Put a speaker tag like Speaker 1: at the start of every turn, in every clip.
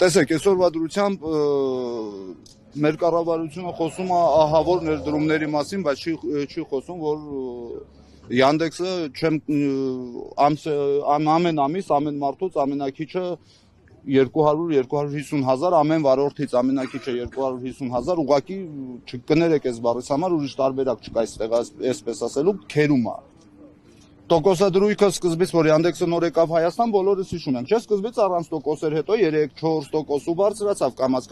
Speaker 1: Տեսեք, այսօրվա դրությամբ մեր կառավարությունը խոսում է ահավոր ներդրումների մասին, բայց չի խոսում, որ Yandex-ը ամեն ամիս ամեն մարդուց ամենակիչը 200-250 հազար, ամեն վարորդից ամենակիչը 250 հազար, ուղղակի չկներեք այս բառից համար, ուրիշ տարբերակ չկա այստեղ, այսպես ասելու, քերում է։ Տոկոսադրույքը սկզբից, որ Yandex-ը նոր եկավ Հայաստան, բոլորս հիշում ենք, չէ՞, սկզբից առանց տոկոսեր, հետո 3-4% ու բարձրացավ կամաց,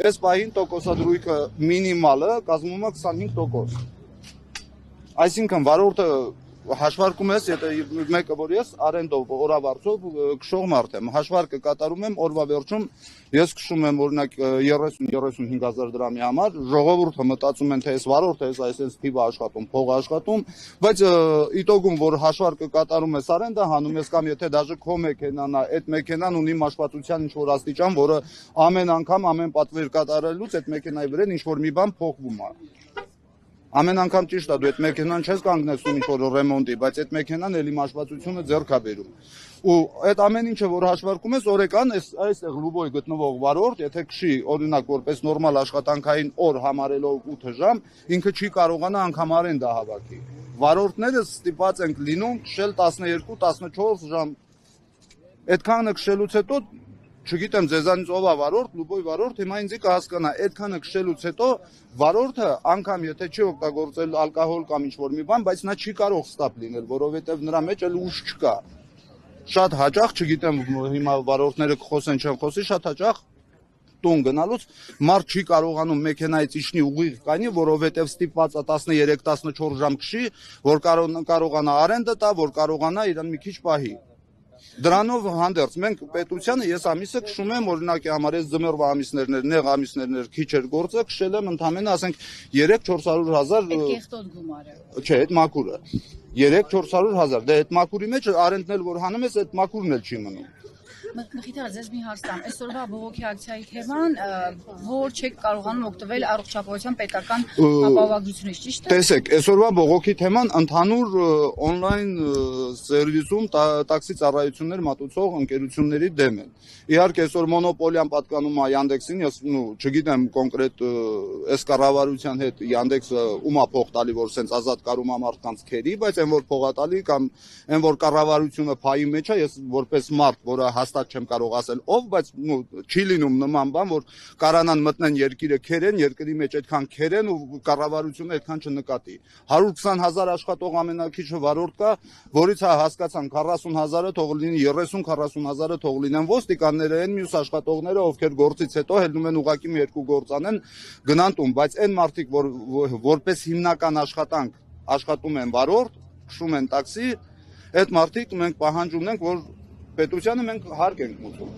Speaker 1: այս պահին տոկոսադրույքը մինիմալը կազմում է 25%։ Այսինքն վարորդը հաշվարկում ես, եթե մեկը որ ես արենդով օրավարձով քշող մարդ եմ, հաշվարկը կատարում եմ օրվա վերջում, ես քշում եմ օրինակ 30-35 հազար դրամի համար, ժողովուրդը մտածում են, թե այս վարորդը այսպես թիվը աշխատում, փողը աշխատում, բայց իտոգում որ հաշվարկը կատարում ես արենդը հանում ես կամ եթե դաժե քո մեքենան է, այդ մեքենան ունի մաշվածության ինչ որ աստիճան, որը ամեն անգամ ամեն պատվեր կատարելուց այդ մեքենայի վրա ինչ որ մի բան փոխվում է։ Ամեն անգամ ճիշտ է, դու այդ մեքենան չես կանգնեցնում ինչ-որ ռեմոնտի, բայց այդ մեքենան էլի մաշվածությունը ձեռք է բերում։ Ու այդ ամեն ինչը որ հաշվարկում ես, օրական այստեղ Լուբոյ գտնվող վարորդ, եթե քշի օրինակ որպես նորմալ աշխատանքային օր համարելով 8 ժամ, ինքը չի կարողանա անգամ արենդա հավաքի։ Վարորդները ստիպված ենք լինում քշել 12-14 ժամ։ Այդքանը քշելուց հետո չգիտեմ ձեզանից ով է վարորդ, Լուբոյ վարորդ, հիմա ինձ կհասկանա, այդքանը քշելուց հետո վարորդը անգամ եթե չի օգտագործել ալկոհոլ կամ ինչ-որ մի բան, բայց նա չի կարող ստապ լինել, որովհետև նրա մեջ էլ ուժ չկա։ Շատ հաճախ, չգիտեմ հիմա վարորդները կխոսեն չեն խոսի, շատ հաճախ տուն գնալուց մարդ չի կարողանում մեքենայից իջնի ուղիղ կանի, որովհետև ստիպված է 13-14 ժամ քշի, որ կարողանա արենդը տա, որ կարողանա իրան մի քիչ պահի։ Դրանով հանդերձ մենք պետությանը ես ամիսը քշում եմ օրինակի համար ես ձմեռվա ամիսներն էր, նեղ ամիսներն էր, քիչ էր գործը, քշել եմ ընդամենը ասենք 3-400 հազար։
Speaker 2: Այդ կեղտոտ գումարը։
Speaker 1: Չէ, այդ մաքուրը։ 3-400 հազար։ Դե այդ մաքուրի մեջ արենդն էլ որ հանում ես, այդ մաքուրն էլ չի մնում։
Speaker 2: Մխիթար, ձեզ մի հարց տամ, այսօրվա բողոքի ակցիայի թեման, որ չեք կարողանում օգտվել առողջապահության պետական ապահովագրությունից, ճիշտ է։
Speaker 1: Տեսեք, այսօրվա բողոքի թեման ընդհանուր օնլայն սերվիսում տաքսի ծառայություններ մատուցող ընկերությունների դեմ են։ Իհարկե այսօր մոնոպոլիան պատկանում է Yandex-ին, ես չգիտեմ կոնկրետ այս կառավարության հետ Yandex-ը ում է փող տալի, որ սենց ազատ կարում է մարդկանց քերի, բայց այն որ փող է տալի կամ այն որ կառավարությունը փայի մեջ է, ես որպես մարդ, որը հաստատ չեմ կարող ասել ով, բայց չի լինում նման բան, որ կարանան մտնեն երկիրը քերեն, երկրի մեջ այդքան քերեն ու կառավարությունը այդքան չնկատի։ 120 հազար աշխատող ամենակիչը վարորդ կա, որից հասկացան 40 հազարը թող լինի 30-40 հազարը թող լինեն ոստիկանները, այն մյուս աշխատողները, ովքեր գործից հետո հելնում են ուղակի մի երկու գործ անեն, գնան տուն, բայց այն մարդիկ, որ որպես հիմնական աշխատանք աշխատում են վարորդ, քշում են տաքսի, այդ մարդիկ մենք պահանջում ենք, որ պետությանը մենք հարկ ենք մուտքում։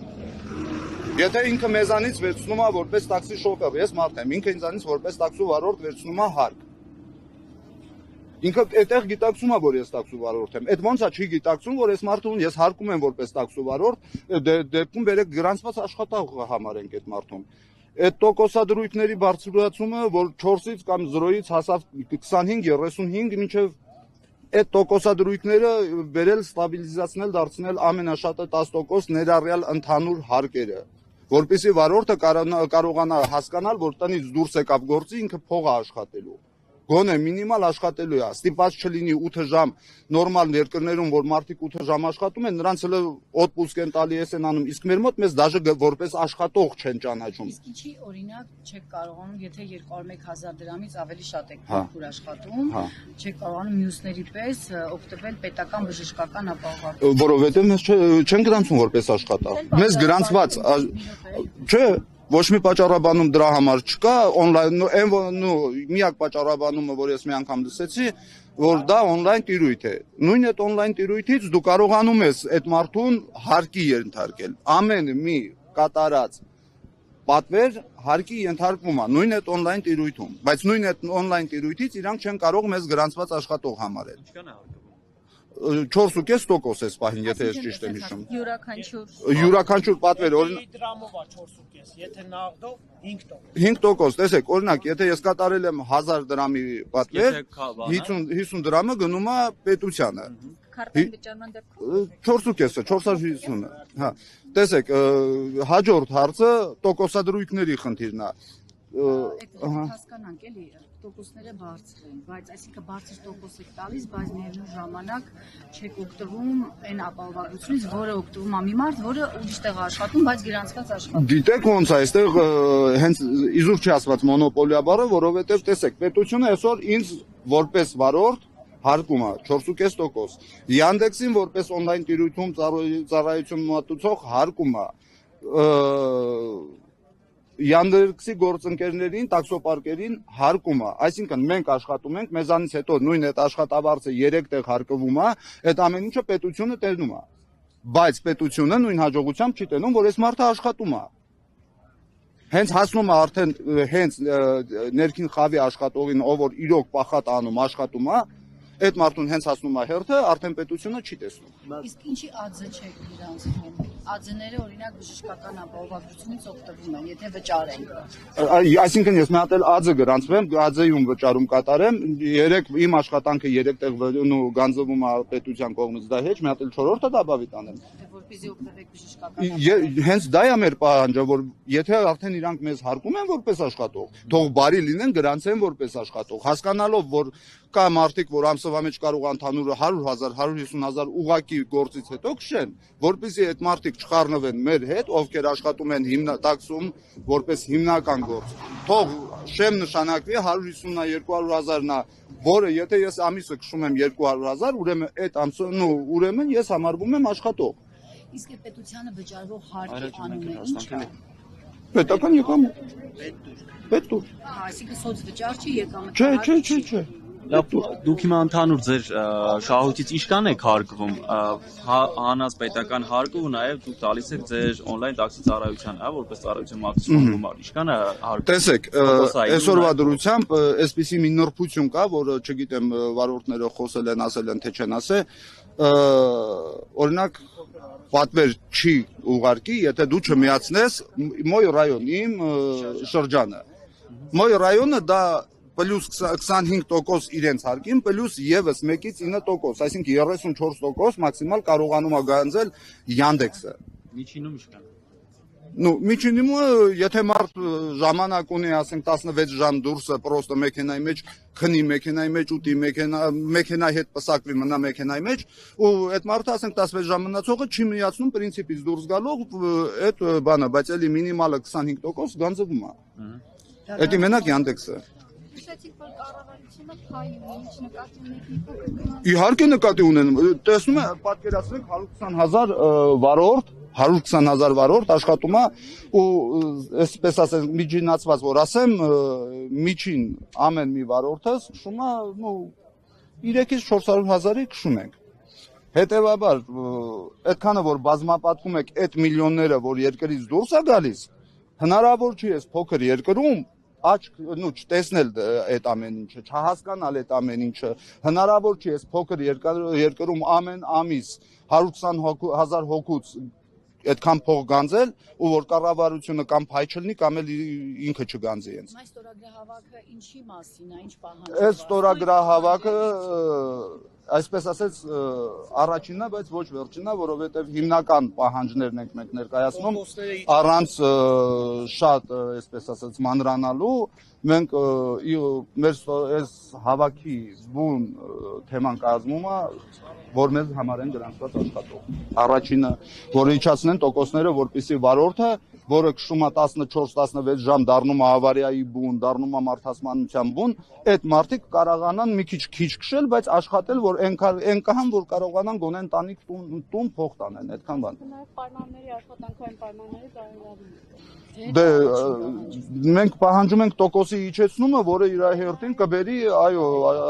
Speaker 1: Եթե ինքը մեզանից վերցնում է որպես տաքսի շոֆեր, ես մարդ եմ, ինքը ինձանից որպես տաքսու վարորդ վերցնում է հարկ։ Ինքը այդտեղ գիտակցում է, որ ես տաքսու վարորդ եմ։ Այդ ոնց է չի գիտակցում, որ այս մարդուն ես հարկում եմ որպես տաքսու վարորդ, դեպքում բերեք գրանցված աշխատող համարենք այդ մարդուն։ Այդ տոկոսադրույքների բարձրացումը, որ 4-ից կամ 0-ից հասավ 25-35 մինչև այդ տոկոսադրույքները վերել ստաբիլիզացնել, դարձնել ամենաշատը 10% ներառյալ ընդհանուր հարկերը, որպեսզի վարորդը կարողանա հասկանալ, որ տնից դուրս եկավ գործի, ինքը փող է աշխատելու։ Գոնե մինիմալ աշխատելու է, ստիպված չլինի 8 ժամ նորմալ երկրներում, որ մարդիկ 8 ժամ աշխատում են, նրանց հələ օտպուսկ են տալի են անում, իսկ մեր մոտ մեզ դաժե որպես աշխատող չեն ճանաչում։
Speaker 2: Իսկ ինչի օրինակ չեք կարողանում, եթե 201,000 դրամից ավելի շատ եք փոքր աշխատում, չեք կարողանում մյուսների պես օգտվել պետական բժշկական ապահովագրությունից։
Speaker 1: Որովհետև մեզ չեն գրանցում որպես աշխատող։ Մեզ գրանցված, չէ, ոչ մի պատճառաբանում դրա համար չկա, օնլայն միակ պատճառաբանումը, որ ես մի անգամ լսեցի, որ դա օնլայն տիրույթ է։ Նույն այդ օնլայն տիրույթից դու կարողանում ես այդ մարդուն հարկի ենթարկել։ Ամեն մի կատարած պատվեր հարկի ենթարկվում է, նույն այդ օնլայն տիրույթում, բայց նույն այդ օնլայն տիրույթից իրանք չեն կարող մեզ գրանցված աշխատող համարել։
Speaker 3: Ինչքան է հարկը։
Speaker 1: 4.5% էս պահին, եթե ես ճիշտ եմ հիշում։
Speaker 2: Յուրաքանչյուր
Speaker 1: պատվեր, օրինակ
Speaker 3: դրամով է 4.5, եթե նաղդով 5%։
Speaker 1: 5%, տեսեք, օրինակ, եթե ես կատարել եմ 1000 դրամի պատվեր, 50 դրամը գնում է պետությանը։ 4.5-ը, 450-ը, հա։ Տեսեք, հաջորդ հարցը տոկոսադրույքների խնդիրն է։
Speaker 2: Հասկանանք էլի, տոկոսները բարձր են, բայց այսինքն բարձր տոկոս եք տալիս, բայց միևնույն ժամանակ չեք օգտվում այն ապահովագրությունից, որը օգտվում է մի մարդ, որը ուրիշ տեղ աշխատում, բայց գրանցված աշխատում։
Speaker 1: Գիտեք ոնց է, այստեղ հենց իզուր չի ասված մոնոպոլիա բառը, որովհետև տեսեք, պետությունը այսօր ինձ որպես վարորդ հարկում է 4.5%։ Yandex-ին որպես on-line տիրույթում ծառայություն մատուցող հարկում է։ Yandex-ի գործընկերներին, տաքսոպարկերին հարկում է։ Այսինքն մենք աշխատում ենք, մեզանից հետո նույն այդ աշխատավարձը 3 տեղ հարկվում է, այդ ամեն ինչը պետությունը տենում է։ Բայց պետությունը նույն հաջողությամբ չի տենում, որ այս մարդը աշխատում է։ Հենց հասնում է արդեն հենց ներքին խավի աշխատողին, ով որ իրոք պախատ անում, աշխատում է, այդ մարդուն հենց հասնում է հերթը, արդեն պետությունը չի տեսնում։
Speaker 2: Իսկ ինչի ԱԶ չեք գրանցվում։ ԱԶ-ները օրինակ բժշկական ապահովագրությունից օգտվում են, եթե վճար են։
Speaker 1: Այսինքն ես մի հատ էլ ԱԶ գրանցվեմ, ԱԶ-ում վճարում կատարեմ, իմ աշխատանքը 3 տեղ գանձվում է պետության կողմից, դա հեչ, մի հատ էլ 4-րդը դա բավի տանեմ։
Speaker 2: Որպեսզի օգտվեք բժշկական։
Speaker 1: Հենց դա է մեր պահանջը, որ եթե արդեն իրանք մեզ հարկում են որպես աշխատող, թող բարի լինեն, գրանցեն որպես աշխատող, հասկանալով, որ կա մարդիկ, որ ամսվա մեջ կարող ընդհանուր 100,000, 150,000 ուղակի գործից հետո քշեն, որպեսզի այդ մարդիկ չխառնվեն մեր հետ, ովքեր աշխատում են տաքսում որպես հիմնական գործ։ Թող շեմ նշանակվի 150,000-200,000-ն է, որը եթե ես ամիսը քշում եմ 200,000, ուրեմն այդ ամսը, ուրեմն ես համարվում եմ աշխատող։
Speaker 2: Իսկ պետությանը վճարվող հարկի անունը ի՞նչ է։
Speaker 1: Պետական եկամուտ։ Պետտուր։
Speaker 2: Այսինքն սոցվճար չի եկամուտ։
Speaker 1: Չէ։
Speaker 4: Դուք հիմա ընդհանուր ձեր շահույթից ինչքան եք հարկվում, հանած պետական հարկը ու նաև դուք տալիս եք ձեր on-line տաքսի ծառայության, որպես ծառայություն մատուցող գումար, ինչքան է հարկը։
Speaker 1: Տեսեք, այսօրվա դրությամբ այսպիսի մի նրբություն կա, որը չգիտեմ վարորդները խոսել են, ասել են, թե չեն ասել, օրինակ պատվեր չի ուղարկի, եթե դու չմիացնես Մոյ ռայոնի իմ շրջանը։ Մոյ ռայոնը դա պլյուս 25% իրենց հարկին, պլյուս եւս 1-ից 9%, այսինքն 34% մաքսիմալ կարողանում է գանձել Yandex-ը։
Speaker 4: Միջինում ինչքան։
Speaker 1: Միջինում եթե մարդ ժամանակ ունի, ասենք 16 ժամ դուրսը պրոստը մեքենայի մեջ, քնի մեքենայի մեջ, ուտի մեքենայի հետ պսակվի մնա մեքենայի մեջ, ու այդ մարդը ասենք 16 ժամ մնացողը չի միացնում պրինցիպից դուրս գալով այդ բանը, բայց էլի մինիմալը 25% գանձվում է։ Դա մենակ Yandex-ը։
Speaker 5: Որ կառավարությունը փայում է, ինչ նկատի ունեք։
Speaker 1: Իհարկե նկատի ունեն, տեսնում եք, պատկերացրեք 120,000 վարորդ աշխատում է ու այսպես ասեմ միջինացված որ ասեմ միջին ամեն մի վարորդս քշում է 3-ից 400,000-ի քշում ենք։ Հետևաբար այդքանը որ բազմապատկում եք այդ միլիոնները որ երկրից դուրս է գալիս, հնարավոր չի այս փոքր երկրում չտեսնել այդ ամեն ինչը, չհասկանալ այդ ամեն ինչը, հնարավոր չի այս փոքր երկրում ամեն ամիս 120,000 հոգուց այդքան փող գանձել ու որ կառավարությունը կամ փայ չլինի կամ էլ ինքը չգանձի հենց։
Speaker 2: Այս ստորագրահավաքը ինչի մասին է, ինչ պահանջ։
Speaker 1: Այս ստորագրահավաքը այսպես ասած առաջինն է, բայց ոչ վերջինն է, որովհետև հիմնական պահանջներն ենք մենք ներկայացնում առանց շատ այսպես ասած մանրանալու մենք մեր այս հավաքի բուն թեման կազմում է որ մեզ համար են գրանցված աշխատող։ Առաջինը, որ իջացնեն տոկոսները, որպեսզի վարորդը, որը քշում է 14-16 ժամ, դառնում է ավարիայի բուն, դառնում է մարդասպանության բուն, այդ մարդիկ կարողանան մի քիչ քշել, բայց աշխատել, որ այնքան որ կարողանան գոնե ընտանիք տուն փող տանեն, այդքան բան։
Speaker 5: Նաև պայմանների աշխատանքային պայմանների բարելավումը։
Speaker 1: Դե մենք պահանջում ենք տոկոսի իջեցնումը, որը իր հերթին կբերի, այո,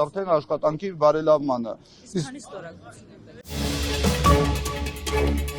Speaker 1: արդեն աշխատանքի բարելավմանը։
Speaker 2: Իսկ քանի ստորագրություն եք բերել։